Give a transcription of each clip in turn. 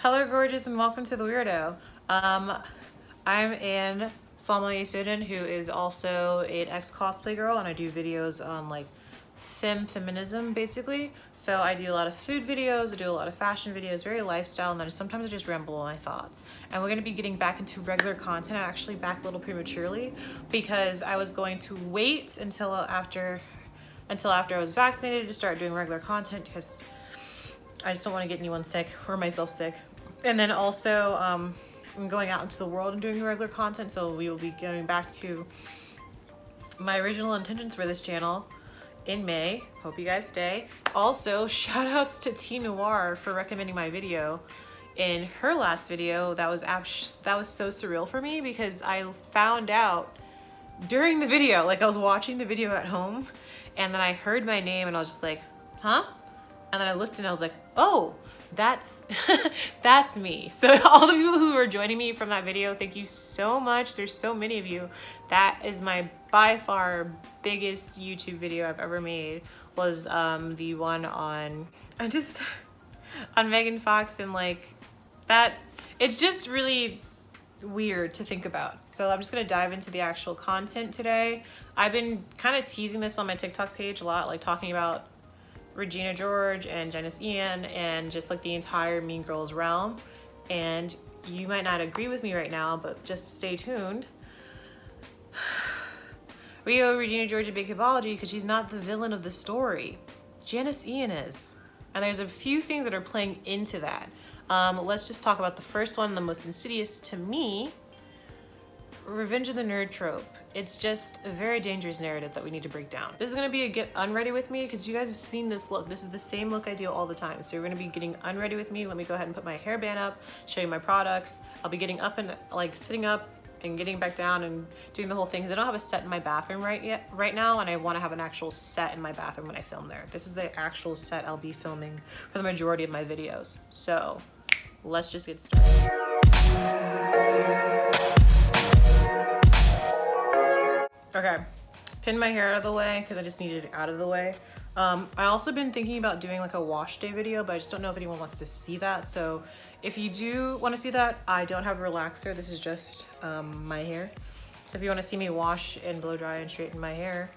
Hello gorgeous and welcome to the Weirdough. I'm an sommelier student who is also an ex-cosplay girl, and I do videos on like feminism basically. So I do a lot of food videos, I do a lot of fashion videos, very lifestyle, and then sometimes I just ramble on my thoughts. And we're going to be getting back into regular content. I'm actually back a little prematurely because I was going to wait until after I was vaccinated to start doing regular content because I just don't want to get anyone sick or myself sick. And then also I'm going out into the world and doing regular content, so we will be going back to my original intentions for this channel in May. Hope you guys stay. Also, shout outs to T Noir for recommending my video in her last video. That was so surreal for me because I found out during the video, like I was watching the video at home and then I heard my name and I was just like, huh? And then I looked and I was like, oh, that's that's me. So all the people who are joining me from that video, thank you so much. There's so many of you. That is my by far biggest YouTube video I've ever made, was the one on Megan Fox, and like that, it's just really weird to think about. So I'm just gonna dive into the actual content today. I've been kind of teasing this on my TikTok page a lot, like talking about Regina George and Janice Ian and just like the entire Mean Girls realm. And you might not agree with me right now, but just stay tuned. We owe Regina George a big apology because she's not the villain of the story. Janice Ian is. And there's a few things that are playing into that. Let's just talk about the first one, the most insidious to me. Revenge of the nerd trope. It's just a very dangerous narrative that we need to break down. This is gonna be a get unready with me because you guys have seen this look. This is the same look I do all the time. So you're gonna be getting unready with me. Let me go ahead and put my hairband up, show you my products. I'll be getting up and like sitting up and getting back down and doing the whole thing because I don't have a set in my bathroom right now, and I want to have an actual set in my bathroom when I film there. This is the actual set I'll be filming for the majority of my videos. So let's just get started. Okay, pin my hair out of the way because I just needed it out of the way. I also been thinking about doing like a wash day video, but I just don't know if anyone wants to see that. So if you do want to see that, I don't have a relaxer. This is just my hair. So if you want to see me wash and blow dry and straighten my hair,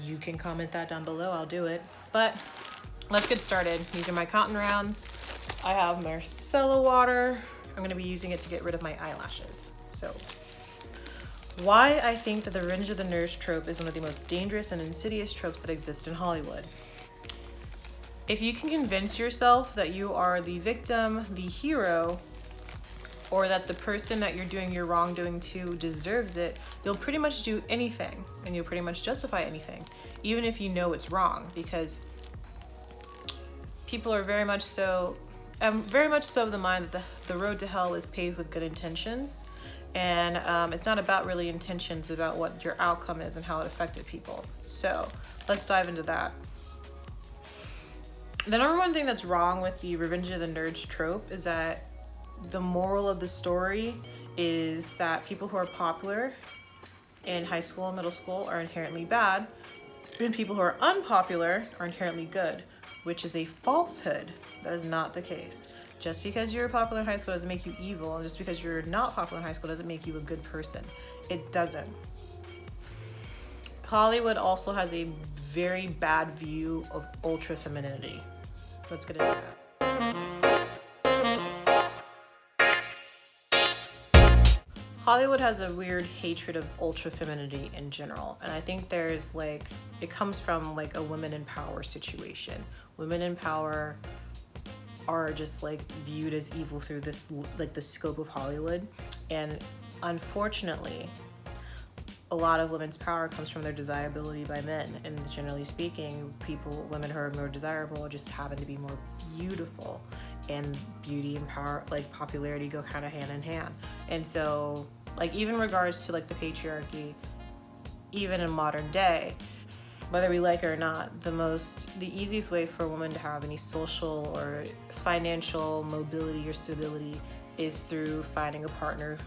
you can comment that down below. I'll do it. But let's get started. These are my cotton rounds. I have Micellar Water. I'm going to be using it to get rid of my eyelashes. So why I think that the revenge of the nurse trope is one of the most dangerous and insidious tropes that exist in Hollywood. If you can convince yourself that you are the victim, the hero, or that the person that you're doing your wrongdoing to deserves it, you'll pretty much do anything and you'll pretty much justify anything, even if you know it's wrong, because people are very much so of the mind that the road to hell is paved with good intentions. And it's not about really intentions, about what your outcome is and how it affected people. So let's dive into that. The number one thing that's wrong with the revenge of the nerds trope is that the moral of the story is that people who are popular in high school and middle school are inherently bad, and people who are unpopular are inherently good, which is a falsehood. That is not the case. Just because you're popular in high school doesn't make you evil, and just because you're not popular in high school doesn't make you a good person. It doesn't. Hollywood also has a very bad view of ultra femininity. Let's get into that. Hollywood has a weird hatred of ultra femininity in general, and I think there's like, it comes from like a women in power situation. Women in power are just like viewed as evil through this, like the scope of Hollywood. And unfortunately, a lot of women's power comes from their desirability by men. And generally speaking, women who are more desirable just happen to be more beautiful, and beauty and power, like popularity, go kind of hand in hand. And so like even in regards to like the patriarchy, even in modern day, whether we like it or not, the easiest way for a woman to have any social or financial mobility or stability is through finding a partner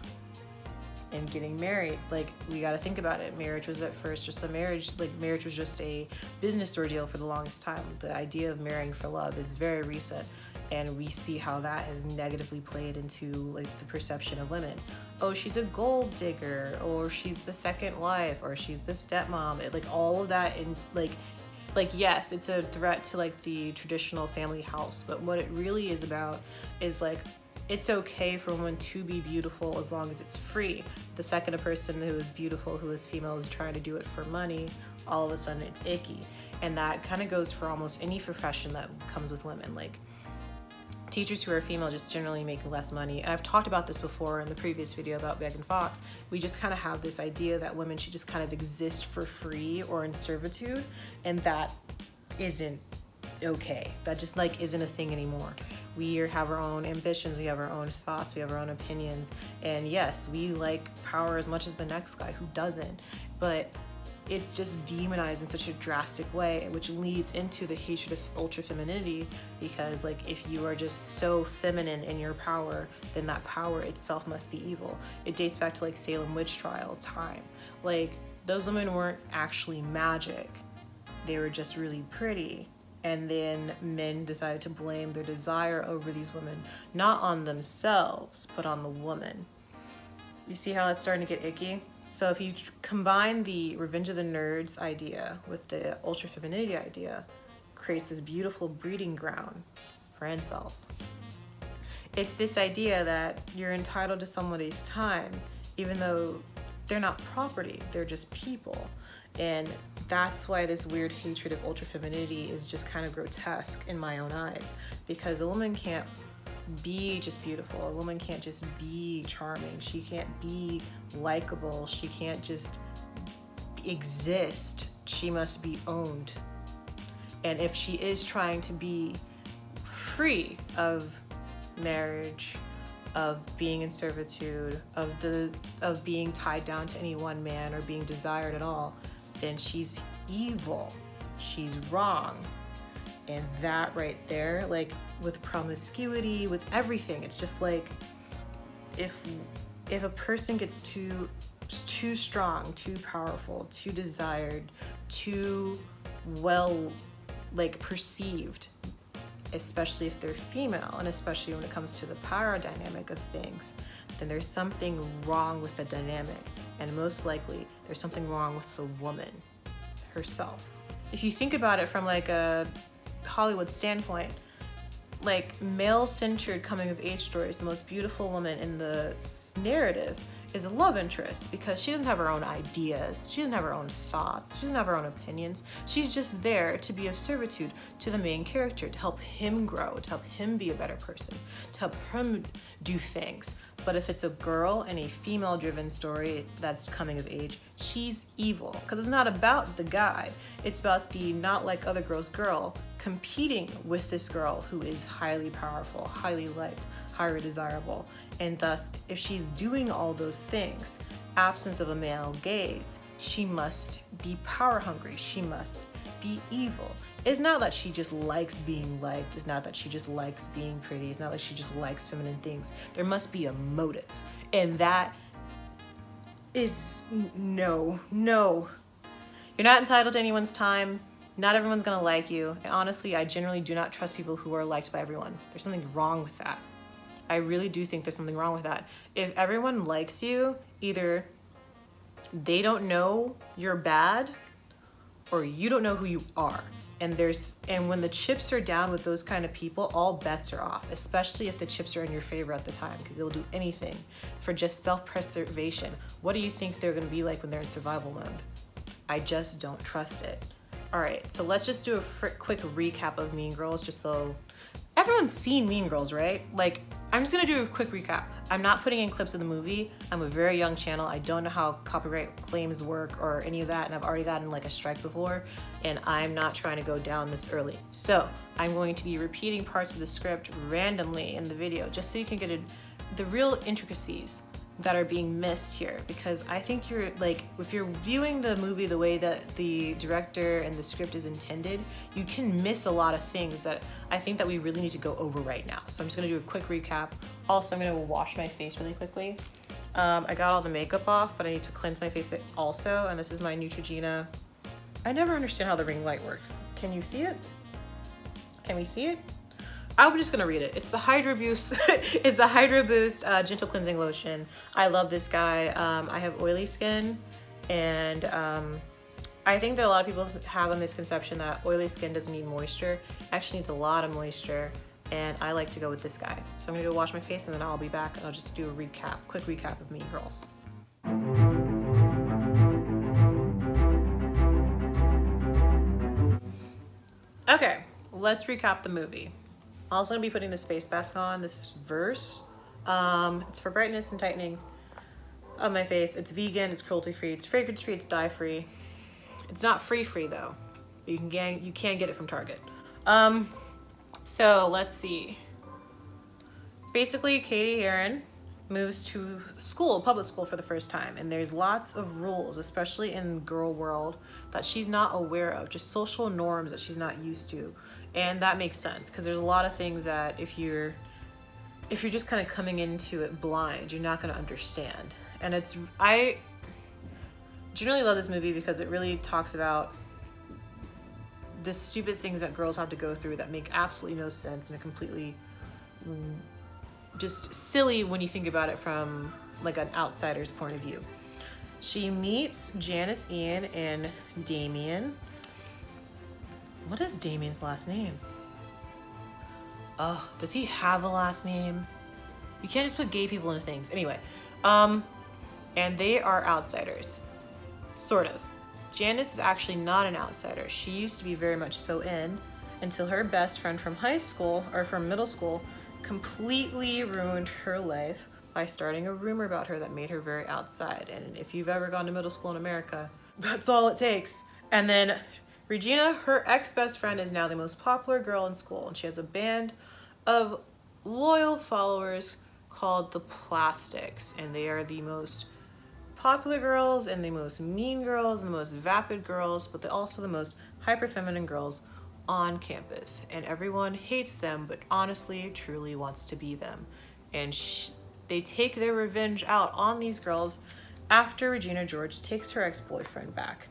and getting married. Like, we got to think about it. Marriage was at first just a marriage, like marriage was just a business ordeal for the longest time. The idea of marrying for love is very recent, and we see how that has negatively played into like the perception of women. Oh, she's a gold digger, or she's the second wife, or she's the stepmom. It, like, all of that, and like yes, it's a threat to like the traditional family house, but what it really is about is like, it's okay for a woman to be beautiful as long as it's free. The second a person who is beautiful, who is female, is trying to do it for money, all of a sudden it's icky. And that kind of goes for almost any profession that comes with women. Like, teachers who are female just generally make less money. And I've talked about this before in the previous video about Megan Fox. We just kind of have this idea that women should just kind of exist for free or in servitude, and that isn't okay. That just like isn't a thing anymore. We have our own ambitions, we have our own thoughts, we have our own opinions, and yes, we like power as much as the next guy, who doesn't, but it's just demonized in such a drastic way, which leads into the hatred of ultra femininity, because like, if you are just so feminine in your power, then that power itself must be evil. It dates back to like Salem witch trial time. Like, those women weren't actually magic, they were just really pretty. And then men decided to blame their desire over these women, not on themselves, but on the woman. You see how it's starting to get icky? So if you combine the Revenge of the Nerds idea with the ultra femininity idea, creates this beautiful breeding ground for incels. It's this idea that you're entitled to somebody's time, even though they're not property, they're just people. And that's why this weird hatred of ultra femininity is just kind of grotesque in my own eyes, because a woman can't be just beautiful. A woman can't just be charming. She can't be likable. She can't just exist. She must be owned. And if she is trying to be free of marriage, of being in servitude, of being tied down to any one man or being desired at all, then she's evil. She's wrong. And that right there, like with promiscuity, with everything, it's just like, if a person gets too strong, too powerful, too desired, too well like perceived, especially if they're female, and especially when it comes to the power dynamic of things, then there's something wrong with the dynamic, and most likely there's something wrong with the woman herself. If you think about it from like a Hollywood standpoint, like male-centered coming-of-age stories, the most beautiful woman in the narrative is a love interest, because she doesn't have her own ideas, she doesn't have her own thoughts, she doesn't have her own opinions. She's just there to be of servitude to the main character, to help him grow, to help him be a better person, to help him do things. But if it's a girl and a female-driven story that's coming of age, she's evil, because it's not about the guy. It's about the not like other girls girl competing with this girl who is highly powerful, highly liked, highly desirable. And thus, if she's doing all those things, absence of a male gaze, she must be power hungry. She must be evil. It's not that she just likes being liked. It's not that she just likes being pretty. It's not that she just likes feminine things. There must be a motive. And that is no. You're not entitled to anyone's time. Not everyone's gonna like you. And honestly, I generally do not trust people who are liked by everyone. There's something wrong with that. I really do think there's something wrong with that. If everyone likes you, either they don't know you're bad or you don't know who you are. And when the chips are down with those kind of people, all bets are off, especially if the chips are in your favor at the time, because they'll do anything for just self-preservation. What do you think they're gonna be like when they're in survival mode? I just don't trust it. All right, so let's just do a quick recap of Mean Girls, just so everyone's seen Mean Girls, right? Like, I'm just gonna do a quick recap. I'm not putting in clips of the movie. I'm a very young channel. I don't know how copyright claims work or any of that, and I've already gotten like a strike before, and I'm not trying to go down this early. So I'm going to be repeating parts of the script randomly in the video, just so you can get the real intricacies that are being missed here, because I think you're like, if you're viewing the movie the way that the director and the script is intended, you can miss a lot of things that I think that we really need to go over right now. So I'm just gonna do a quick recap. Also, I'm gonna wash my face really quickly. I got all the makeup off, but I need to cleanse my face also. And this is my Neutrogena. I never understand how the ring light works. Can you see it? Can we see it? I'm just gonna read it. It's the Hydro Boost. It's the Hydro Boost Gentle Cleansing Lotion. I love this guy. I have oily skin, and I think that a lot of people have a misconception that oily skin doesn't need moisture. It actually needs a lot of moisture, and I like to go with this guy. So I'm gonna go wash my face, and then I'll be back, and I'll just do a recap, quick recap of Mean Girls. Okay, let's recap the movie. I'm also gonna be putting this face mask on. This is Verse. It's for brightness and tightening of my face. It's vegan, it's cruelty-free, it's fragrance-free, it's dye-free. It's not free though. You can get it from Target. So let's see. Basically, Katie Heron moves to school, public school for the first time, and there's lots of rules, especially in girl world, that she's not aware of, just social norms that she's not used to. And that makes sense, because there's a lot of things that if you're just kind of coming into it blind, you're not going to understand. And I generally love this movie because it really talks about the stupid things that girls have to go through that make absolutely no sense and are completely just silly when you think about it from like an outsider's point of view. She meets Janice, Ian, and Damien. What is Damien's last name? Oh, does he have a last name? You can't just put gay people into things. Anyway, and they are outsiders, sort of. Janice is actually not an outsider. She used to be very much so in until her best friend from high school, or from middle school, completely ruined her life by starting a rumor about her that made her very outside. And if you've ever gone to middle school in America, that's all it takes. And then Regina, her ex-best friend, is now the most popular girl in school, and she has a band of loyal followers called the Plastics, and they are the most popular girls and the most mean girls and the most vapid girls, but they're also the most hyper-feminine girls on campus, and everyone hates them but honestly truly wants to be them. And they take their revenge out on these girls after Regina George takes her ex-boyfriend back,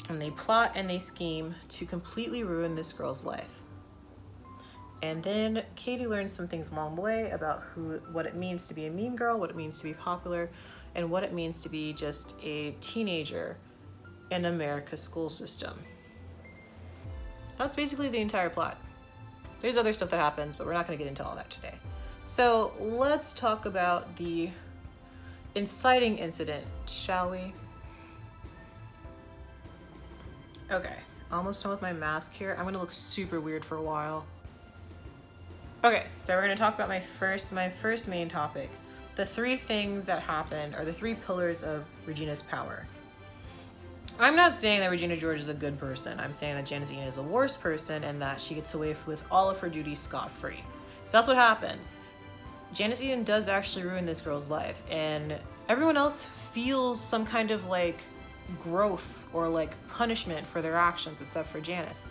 and they plot and they scheme to completely ruin this girl's life. And then Katie learns some things along the way about what it means to be a mean girl, what it means to be popular, and what it means to be just a teenager in America's school system. That's basically the entire plot. There's other stuff that happens, but we're not going to get into all that today. So let's talk about the inciting incident, shall we? Okay, almost done with my mask here. I'm going to look super weird for a while. Okay, so we're going to talk about my first main topic. The three things that happen, or the three pillars of Regina's power. I'm not saying that Regina George is a good person. I'm saying that Janice Ian is a worse person and that she gets away with all of her duties scot-free. So that's what happens. Janice Ian does actually ruin this girl's life, and everyone else feels some kind of like growth or like punishment for their actions except for Janice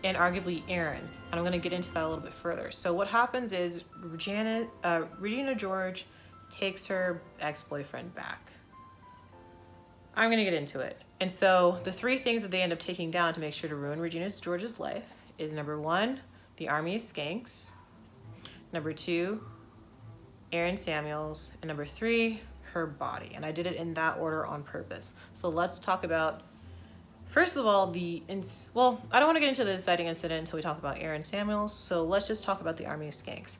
and arguably Aaron. And I'm going to get into that a little bit further. So what happens is Regina George takes her ex-boyfriend back. I'm going to get into it. And so the three things that they end up taking down to make sure to ruin Regina George's life is number one, the army of skanks. Number two, Aaron Samuels. And number three, her body. And I did it in that order on purpose. So let's talk about, first of all, well, I don't want to get into the inciting incident until we talk about Aaron Samuels. So let's just talk about the army of skanks.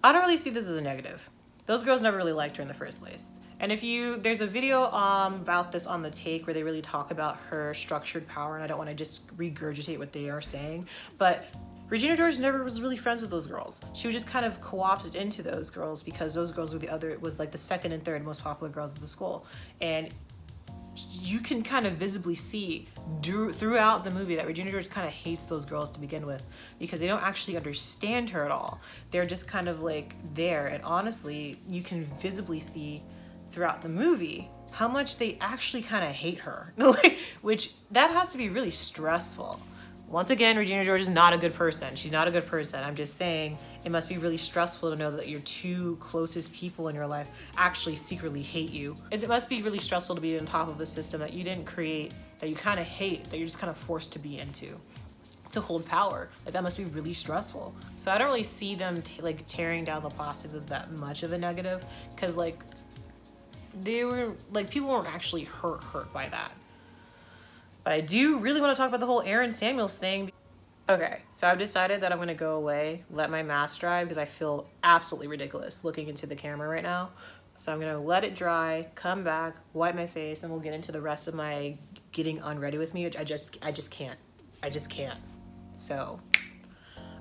I don't really see this as a negative. Those girls never really liked her in the first place. And there's a video about this on The Take where they really talk about her structured power, and I don't want to just regurgitate what they are saying, but Regina George never was really friends with those girls. She was just kind of co-opted into those girls because those girls were the second and third most popular girls at the school. And you can kind of visibly see throughout the movie that Regina George kind of hates those girls to begin with because they don't actually understand her at all. They're just kind of like there, and honestly, you can visibly see throughout the movie how much they actually kind of hate her, which that has to be really stressful. Once again, Regina George is not a good person. She's not a good person. I'm just saying it must be really stressful to know that your two closest people in your life actually secretly hate you. It must be really stressful to be on top of a system that you didn't create, that you kind of hate, that you're just kind of forced to be into, to hold power. Like, that must be really stressful. So I don't really see them like tearing down the plastics as that much of a negative, because like they were like, people weren't actually hurt by that. But I do really want to talk about the whole Aaron Samuels thing. Okay, so I've decided that I'm gonna go away, let my mask dry, because I feel absolutely ridiculous looking into the camera right now. So I'm gonna let it dry, come back, wipe my face, and we'll get into the rest of my getting unready with me, which I just can't. I just can't. So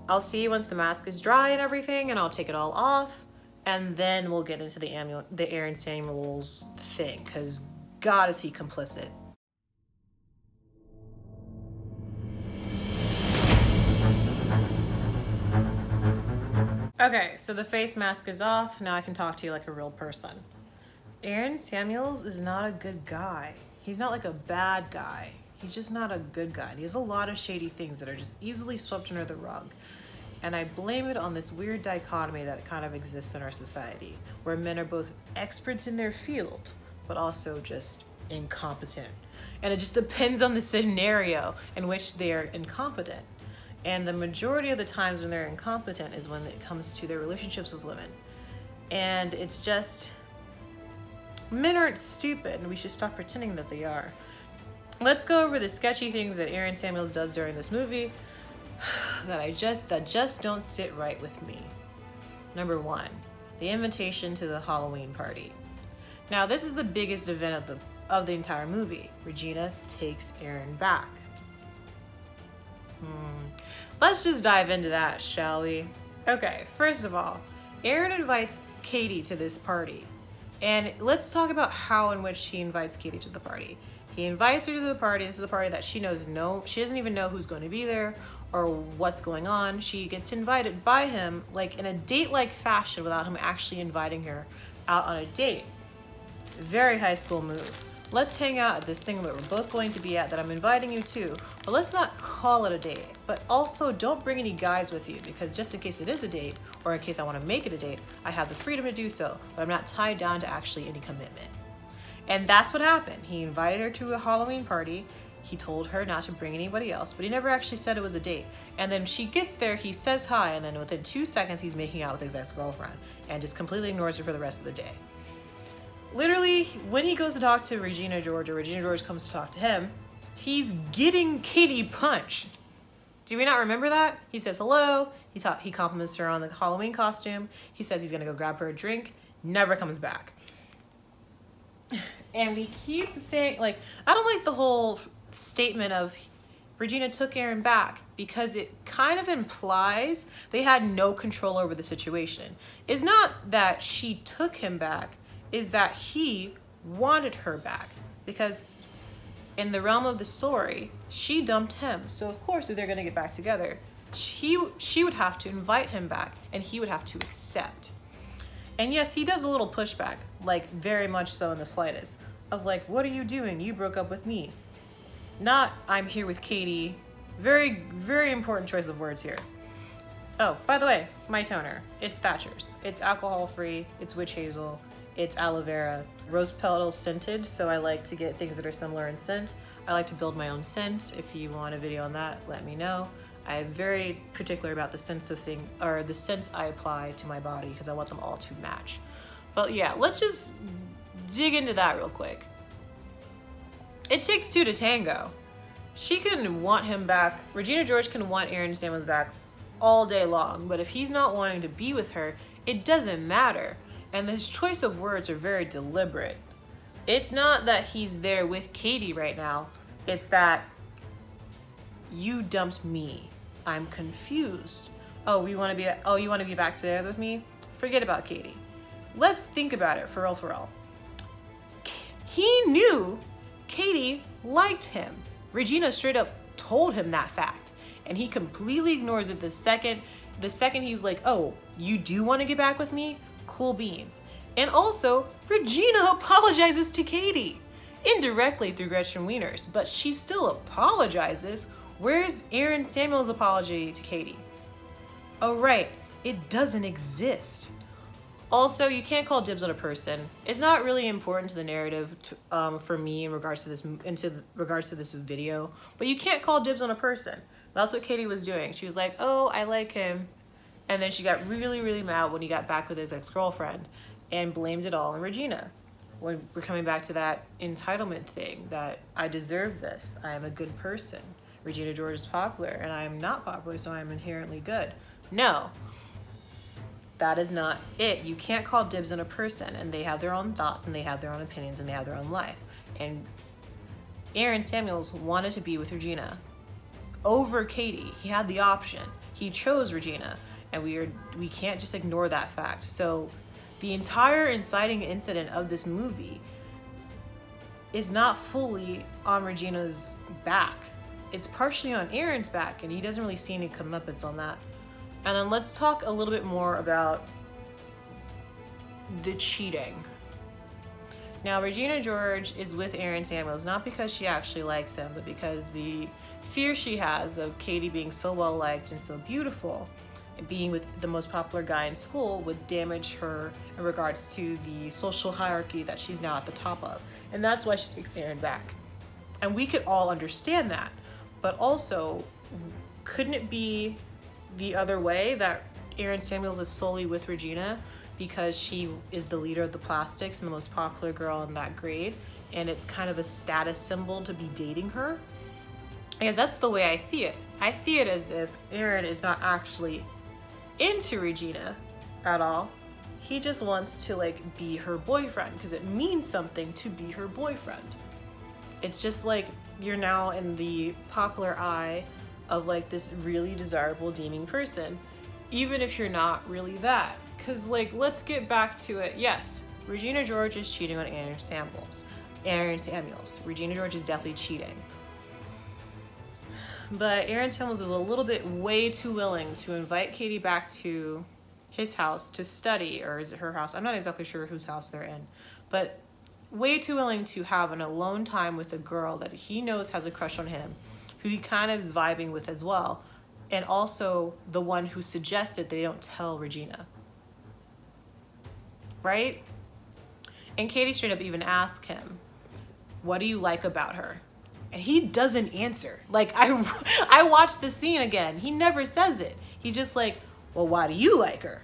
I'll see you once the mask is dry and everything, and I'll take it all off, and then we'll get into the Aaron Samuels thing, because God, is he complicit. Okay, so the face mask is off. Now I can talk to you like a real person. Aaron Samuels is not a good guy. He's not like a bad guy. He's just not a good guy. He has a lot of shady things that are just easily swept under the rug. And I blame it on this weird dichotomy that kind of exists in our society, where men are both experts in their field, but also just incompetent. And it just depends on the scenario in which they're incompetent. And the majority of the times when they're incompetent is when it comes to their relationships with women. And it's just, men aren't stupid, and we should stop pretending that they are. Let's go over the sketchy things that Aaron Samuels does during this movie that just don't sit right with me. Number one, the invitation to the Halloween party. Now, this is the biggest event of the entire movie. Regina takes Aaron back. Let's just dive into that, shall we? Okay, first of all, Aaron invites Katie to this party. And let's talk about how in which he invites Katie to the party. He invites her to the party. This is the party that she doesn't even know who's going to be there or what's going on. She gets invited by him like in a date-like fashion without him actually inviting her out on a date. Very high school move. Let's hang out at this thing that we're both going to be at that I'm inviting you to, but let's not call it a date. But also don't bring any guys with you, because just in case it is a date, or in case I want to make it a date, I have the freedom to do so, but I'm not tied down to actually any commitment. And that's what happened. He invited her to a Halloween party. He told her not to bring anybody else, but he never actually said it was a date. And then she gets there, he says hi, and then within 2 seconds he's making out with his ex-girlfriend and just completely ignores her for the rest of the day. Literally, when he goes to talk to Regina George, or Regina George comes to talk to him, he's getting Katie punched. Do we not remember that? He says hello, he compliments her on the Halloween costume, he says he's gonna go grab her a drink, never comes back. And we keep saying, like, I don't like the whole statement of Regina took Aaron back, because it kind of implies they had no control over the situation. It's not that she took him back, is that he wanted her back, because in the realm of the story, she dumped him. So of course, if they're gonna get back together, she would have to invite him back, and he would have to accept. And yes, he does a little pushback, like very much so in the slightest, of like, what are you doing? You broke up with me. Not, I'm here with Katie. Very, very important choice of words here. Oh, by the way, my toner, it's Thayer's. It's alcohol-free, it's witch hazel, it's aloe vera, rose petal scented, so I like to get things that are similar in scent. I like to build my own scent. If you want a video on that, let me know. I'm very particular about the scents the scents I apply to my body, because I want them all to match. But yeah, let's just dig into that real quick. It takes two to tango. She can want him back. Regina George can want Aaron Samuels back all day long, but if he's not wanting to be with her, it doesn't matter. And his choice of words are very deliberate. It's not that he's there with Katie right now. It's that you dumped me. I'm confused. Oh, you want to be back together with me? Forget about Katie. Let's think about it for real, for real. He knew Katie liked him. Regina straight up told him that fact, and he completely ignores it the second he's like, oh, you do want to get back with me? Cool beans. And also, Regina apologizes to Katie, indirectly through Gretchen Wieners, but she still apologizes. Where's Aaron Samuel's apology to Katie? Oh, right, it doesn't exist. Also, you can't call dibs on a person. It's not really important to the narrative for me in regards to this video, but you can't call dibs on a person. That's what Katie was doing. She was like, oh, I like him. And then she got really, really mad when he got back with his ex-girlfriend and blamed it all on Regina. When we're coming back to that entitlement thing, that I deserve this, I am a good person. Regina George is popular and I am not popular, so I am inherently good. No. That is not it. You can't call dibs on a person, and they have their own thoughts and they have their own opinions and they have their own life. And Aaron Samuels wanted to be with Regina over Katie. He had the option. He chose Regina, and we can't just ignore that fact. So the entire inciting incident of this movie is not fully on Regina's back. It's partially on Aaron's back, and he doesn't really see any comeuppance on that. And then let's talk a little bit more about the cheating. Now, Regina George is with Aaron Samuels, not because she actually likes him, but because the fear she has of Katie being so well liked and so beautiful and being with the most popular guy in school would damage her in regards to the social hierarchy that she's now at the top of. And that's why she takes Aaron back. And we could all understand that. But also, couldn't it be the other way, that Aaron Samuels is solely with Regina because she is the leader of the Plastics and the most popular girl in that grade, and it's kind of a status symbol to be dating her? Because that's the way I see it. I see it as if Aaron is not actually into Regina at all. He just wants to like be her boyfriend because it means something to be her boyfriend. It's just like you're now in the popular eye of like this really desirable deeming person, even if you're not really that. Cause like, let's get back to it. Yes, Regina George is cheating on Aaron Samuels. Regina George is definitely cheating. But Aaron Samuels was a little bit way too willing to invite Katie back to his house to study, or is it her house? I'm not exactly sure whose house they're in, but way too willing to have an alone time with a girl that he knows has a crush on him, who he kind of is vibing with as well, and also the one who suggested they don't tell Regina. Right? And Katie straight up even asked him, what do you like about her? And he doesn't answer. Like, I watched the scene again. He never says it. He's just like, well, why do you like her?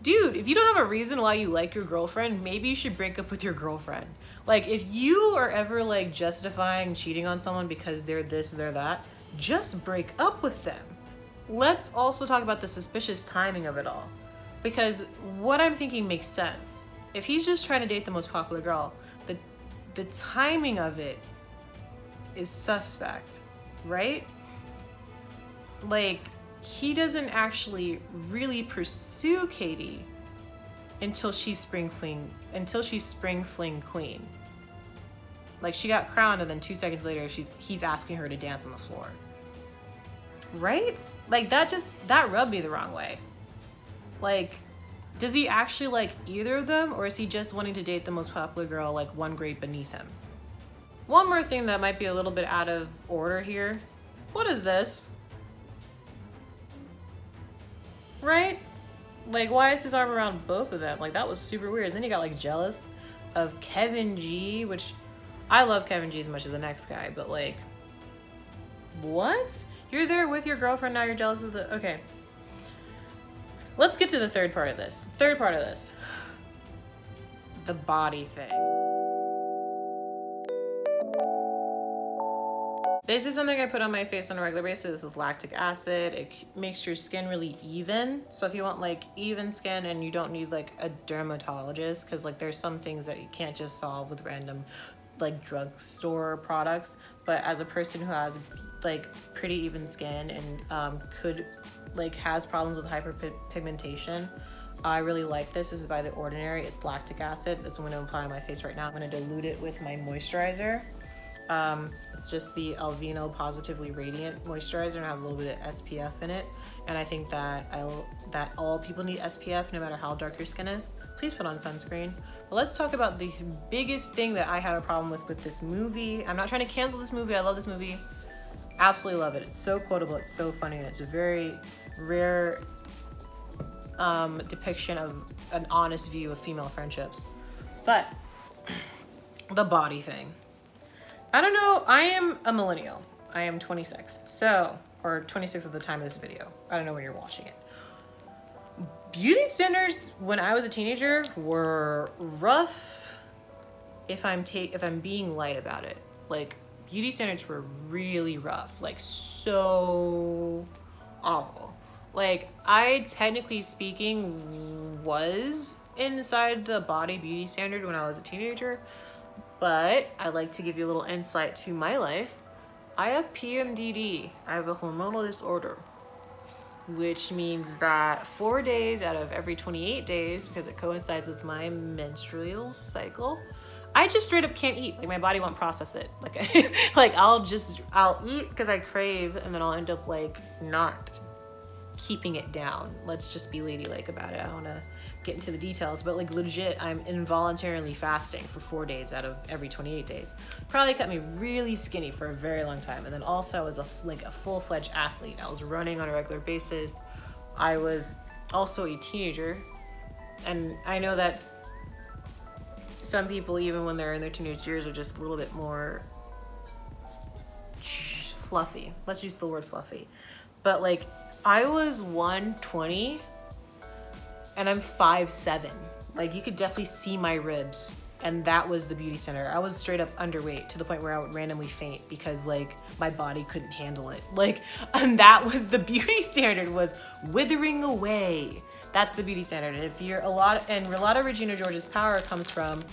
Dude, if you don't have a reason why you like your girlfriend, maybe you should break up with your girlfriend. Like, if you are ever like justifying cheating on someone because they're this, they're that, just break up with them. Let's also talk about the suspicious timing of it all, because what I'm thinking makes sense. If he's just trying to date the most popular girl, the timing of it is suspect, right? Like, he doesn't actually really pursue Katie until she's spring fling queen. Like, she got crowned, and then 2 seconds later he's asking her to dance on the floor. Right? Like, that rubbed me the wrong way. Like, does he actually like either of them, or is he just wanting to date the most popular girl like one grade beneath him? One more thing that might be a little bit out of order here. What is this? Right? Like, why is his arm around both of them? Like, that was super weird. And then he got like jealous of Kevin G, which I love Kevin G as much as the next guy, but like, what? You're there with your girlfriend, now you're jealous of the, okay. Let's get to the third part of this. The body thing. This is something I put on my face on a regular basis. This is lactic acid. It makes your skin really even. So if you want like even skin and you don't need like a dermatologist, because like there's some things that you can't just solve with random like drugstore products, but as a person who has like pretty even skin and could like has problems with hyperpigmentation, I really like this. This is by The Ordinary. It's lactic acid. This I'm going to apply on my face right now. I'm going to dilute it with my moisturizer. It's just the Aveeno Positively Radiant moisturizer, and it has a little bit of SPF in it. And I think that all people need SPF no matter how dark your skin is. Please put on sunscreen. But let's talk about the biggest thing that I had a problem with this movie. I'm not trying to cancel this movie. I love this movie. Absolutely love it. It's so quotable, it's so funny, and it's a very rare depiction of an honest view of female friendships. But the body thing. I don't know, I am a millennial. I am 26, so, or 26 at the time of this video. I don't know where you're watching it. Beauty standards when I was a teenager were rough if I'm being light about it. Like, beauty standards were really rough, like so awful. Like, I technically speaking was inside the body beauty standard when I was a teenager, but I'd like to give you a little insight to my life. I have PMDD. I have a hormonal disorder, which means that 4 days out of every 28 days, because it coincides with my menstrual cycle, I just straight up can't eat. Like, my body won't process it. Like, I'll eat because I crave, and then I'll end up like not keeping it down. Let's just be ladylike about it. I don't want to get into the details, but like legit, I'm involuntarily fasting for 4 days out of every 28 days. Probably kept me really skinny for a very long time. And then also I was a full-fledged athlete. I was running on a regular basis. I was also a teenager. And I know that some people, even when they're in their teenage years, are just a little bit more fluffy. Let's use the word fluffy. But like, I was 120 and I'm 5'7". Like, you could definitely see my ribs, and that was the beauty center. I was straight up underweight to the point where I would randomly faint because like my body couldn't handle it. Like, and that was the beauty standard, was withering away. That's the beauty standard. And if you're a lot of Regina George's power comes from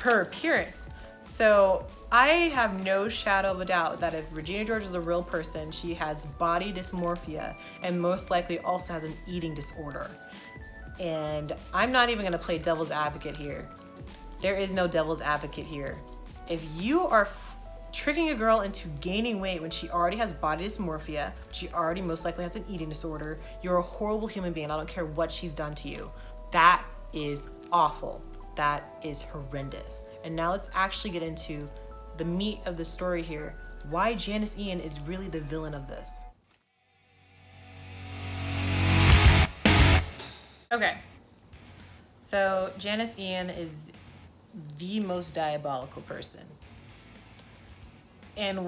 her appearance. So I have no shadow of a doubt that if Regina George is a real person, she has body dysmorphia and most likely also has an eating disorder. And I'm not even gonna play devil's advocate here. There is no devil's advocate here. If you are tricking a girl into gaining weight when she already has body dysmorphia, she already most likely has an eating disorder, you're a horrible human being. I don't care what she's done to you. That is awful. That is horrendous. And now let's actually get into the meat of the story here. Why Janis Ian is really the villain of this. Okay, so Janis Ian is the most diabolical person. And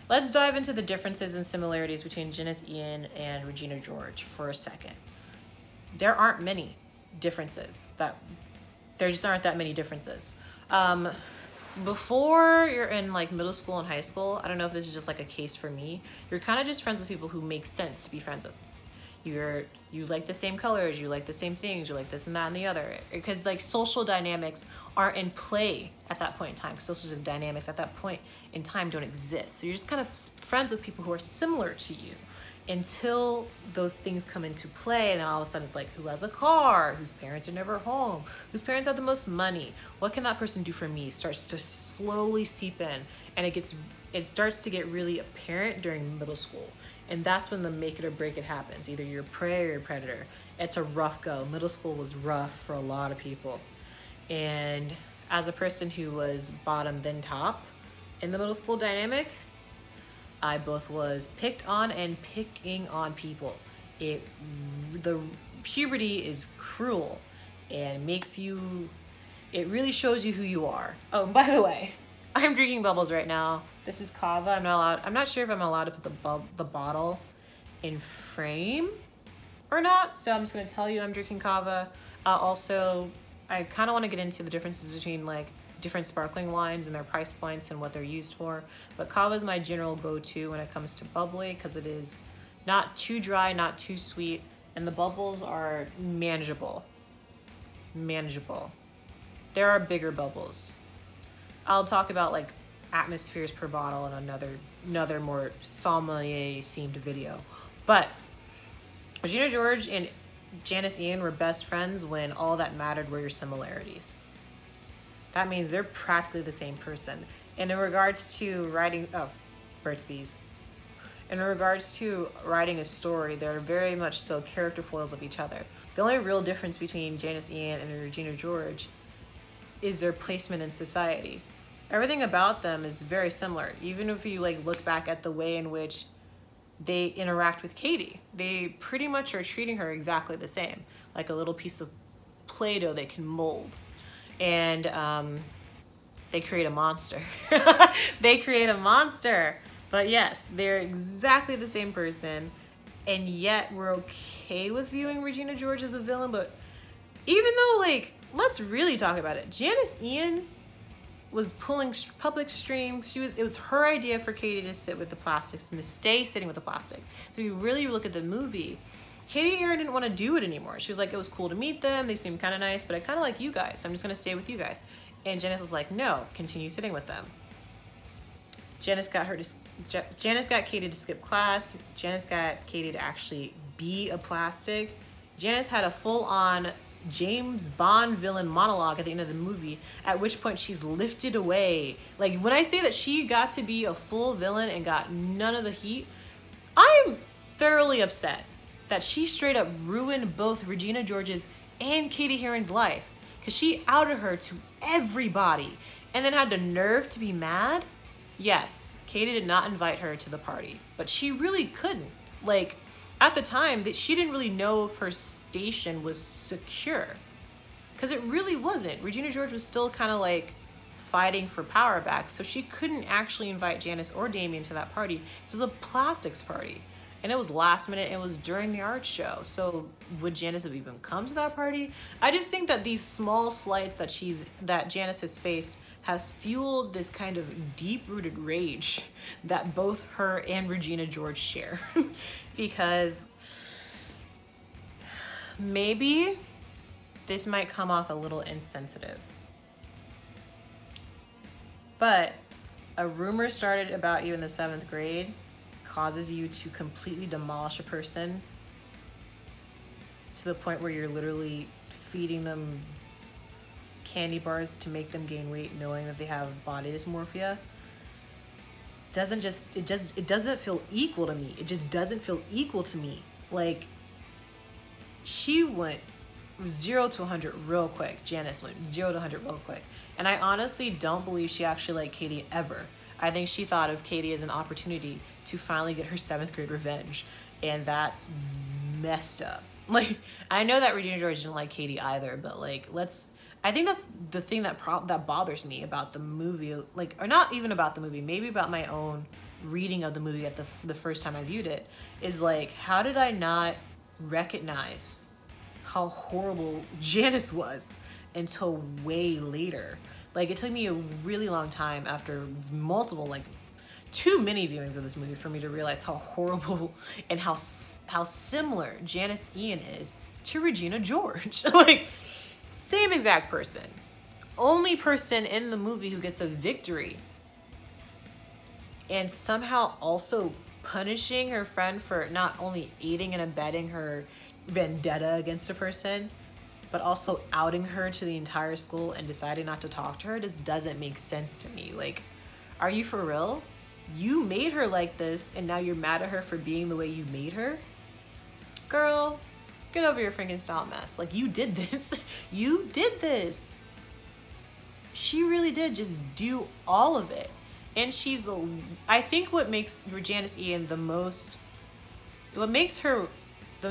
let's dive into the differences and similarities between Janis Ian and Regina George for a second. There aren't many differences. There just aren't that many differences. Before you're in like middle school and high school, I don't know if this is just like a case for me, you're kind of just friends with people who make sense to be friends with. You like the same colors, you like the same things, you like this and that and the other. Because like social dynamics aren't in play at that point in time. Social dynamics at that point in time don't exist. So you're just kind of friends with people who are similar to you until those things come into play, and then all of a sudden it's like, who has a car, whose parents are never home, whose parents have the most money, what can that person do for me, starts to slowly seep in, and it starts to get really apparent during middle school. And that's when the make it or break it happens. Either you're prey or you're predator. It's a rough go. Middle school was rough for a lot of people. And as a person who was bottom then top in the middle school dynamic, I both was picked on and picking on people. The puberty is cruel and it really shows you who you are. Oh, and by the way, I'm drinking bubbles right now. This is kava. I'm not sure if I'm allowed to put the bottle in frame or not. So I'm just gonna tell you I'm drinking kava. Also, I kind of want to get into the differences between like different sparkling wines and their price points and what they're used for. But kava is my general go-to when it comes to bubbly because it is not too dry, not too sweet, and the bubbles are manageable. Manageable. There are bigger bubbles. I'll talk about like atmospheres per bottle in another more sommelier themed video. But Regina George and Janis Ian were best friends when all that mattered were your similarities. That means they're practically the same person. And in regards to writing, Burt's Bees. In regards to writing a story, they're very much so character foils of each other. The only real difference between Janis Ian and Regina George is their placement in society. everything about them is very similar. Even if you like look back at the way in which they interact with Katie, they pretty much are treating her exactly the same, like a little piece of Play-Doh they can mold. And they create a monster. They create a monster. But yes, they're exactly the same person, and yet we're okay with viewing Regina George as a villain. But even though, like, let's really talk about it, Janice Ian was pulling public strings. It was her idea for Katie to sit with the plastics and to stay sitting with the plastics. So if you really look at the movie, Katie Aaron didn't want to do it anymore. She was like, it was cool to meet them, they seemed kind of nice, but I kind of like you guys, so I'm just gonna stay with you guys. And Janice was like, no, continue sitting with them. Janice got Katie to skip class. Janice got Katie to actually be a plastic. Janice had a full-on James Bond villain monologue at the end of the movie, at which point she's lifted away. Like, when I say that she got to be a full villain and got none of the heat, I'm thoroughly upset that she straight up ruined both Regina George's and Katie Heron's life, because she outed her to everybody and then had the nerve to be mad. Yes, Katie did not invite her to the party, but she really couldn't. Like, at the time, that she didn't really know if her station was secure, because it really wasn't. Regina George was still kind of like fighting for power back, so she couldn't actually invite Janice or Damien to that party. This was a plastics party, and it was last minute. It was during the art show, so would Janice have even come to that party? I just think that these small slights that Janice has faced has fueled this kind of deep-rooted rage that both her and Regina George share. Because maybe this might come off a little insensitive, but a rumor started about you in the 7th grade causes you to completely demolish a person to the point where you're literally feeding them candy bars to make them gain weight, knowing that they have body dysmorphia. It doesn't feel equal to me. It just doesn't feel equal to me. Like, she went 0 to 100 real quick. Janice went 0 to 100 real quick. And I honestly don't believe she actually liked Katie ever. I think she thought of Katie as an opportunity to finally get her 7th grade revenge. And that's messed up. Like, I know that Regina George didn't like Katie either, but like, I think that's the thing that bothers me about the movie, like, or not even about the movie, maybe about my own reading of the movie at the first time I viewed it, is like, how did I not recognize how horrible Janice was until way later? Like, it took me a really long time after multiple, like, too many viewings of this movie for me to realize how horrible and how similar Janice Ian is to Regina George. Like, same exact person. Only person in the movie who gets a victory. And somehow also punishing her friend for not only aiding and abetting her vendetta against a person, but also outing her to the entire school and deciding not to talk to her. Just doesn't make sense to me. Like, are you for real? You made her like this, and now you're mad at her for being the way you made her? Girl, get over your Frankenstein mess. Like, you did this. You did this. She really did just do all of it. And I think what makes Janice Ian the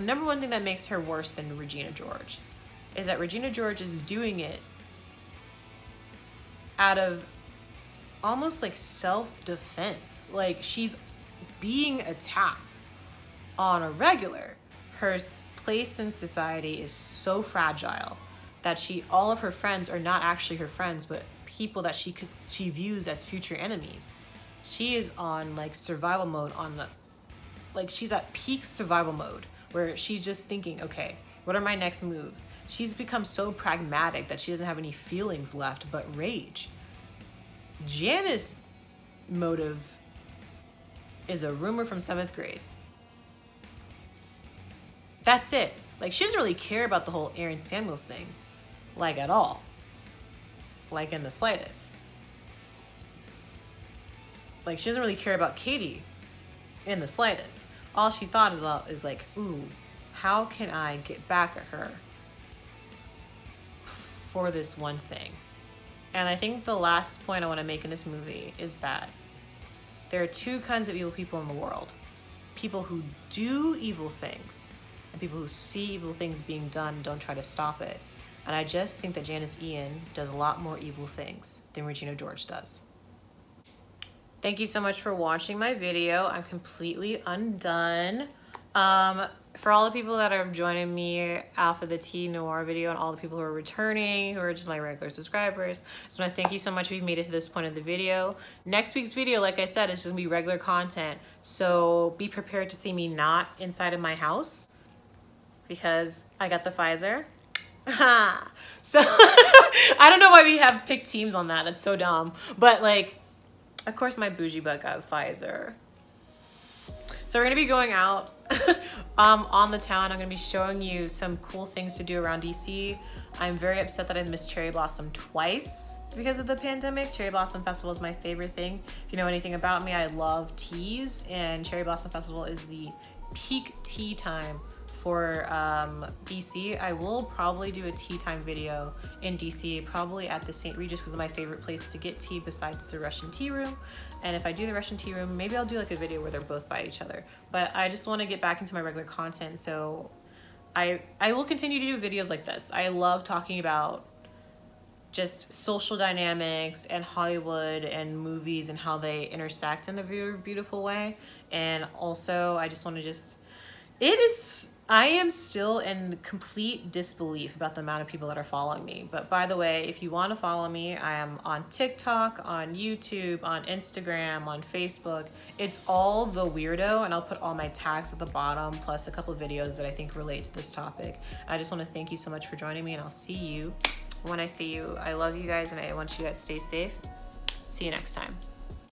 number one thing that makes her worse than Regina George is that Regina George is doing it out of almost like self-defense. Like, she's being attacked on a regular. Her place in society is so fragile that all of her friends are not actually her friends, but people that she views as future enemies. She is on like survival mode, she's at peak survival mode, where she's just thinking, okay, what are my next moves? She's become so pragmatic that she doesn't have any feelings left but rage. Janice's motive is a rumor from 7th grade. That's it. Like, she doesn't really care about the whole Aaron Samuels thing, like, at all. Like, in the slightest. Like, she doesn't really care about Katie in the slightest. All she's thought about is like, ooh, how can I get back at her for this one thing? And I think the last point I want to make in this movie is that there are two kinds of evil people in the world. People who do evil things and people who see evil things being done and don't try to stop it. And I just think that Janice Ian does a lot more evil things than Regina George does. Thank you so much for watching my video. I'm completely undone. For all the people that are joining me after the Tea Noir video and all the people who are returning, who are just my regular subscribers, I just want to thank you so much if you've made it to this point of the video. Next week's video, like I said, is just going to be regular content. So be prepared to see me not inside of my house because I got the Pfizer. So I don't know why we have picked teams on that. That's so dumb. But like, of course my bougie butt got Pfizer. So we're gonna be going out on the town. I'm gonna be showing you some cool things to do around DC. I'm very upset that I missed Cherry Blossom twice because of the pandemic. Cherry Blossom Festival is my favorite thing. If you know anything about me, I love teas, and Cherry Blossom Festival is the peak tea time for DC. I will probably do a tea time video in DC, probably at the St. Regis, because it's my favorite place to get tea besides the Russian tea room. And if I do the Russian tea room, maybe I'll do like a video where they're both by each other. But I just want to get back into my regular content, so I will continue to do videos like this. I love talking about just social dynamics and Hollywood and movies and how they intersect in a very beautiful way. And also I just want to I am still in complete disbelief about the amount of people that are following me. But by the way, if you want to follow me, I am on TikTok, on YouTube, on Instagram, on Facebook. It's all The Weirdough, and I'll put all my tags at the bottom, plus a couple of videos that I think relate to this topic. I just want to thank you so much for joining me, and I'll see you when I see you. I love you guys, and I want you guys to stay safe. See you next time.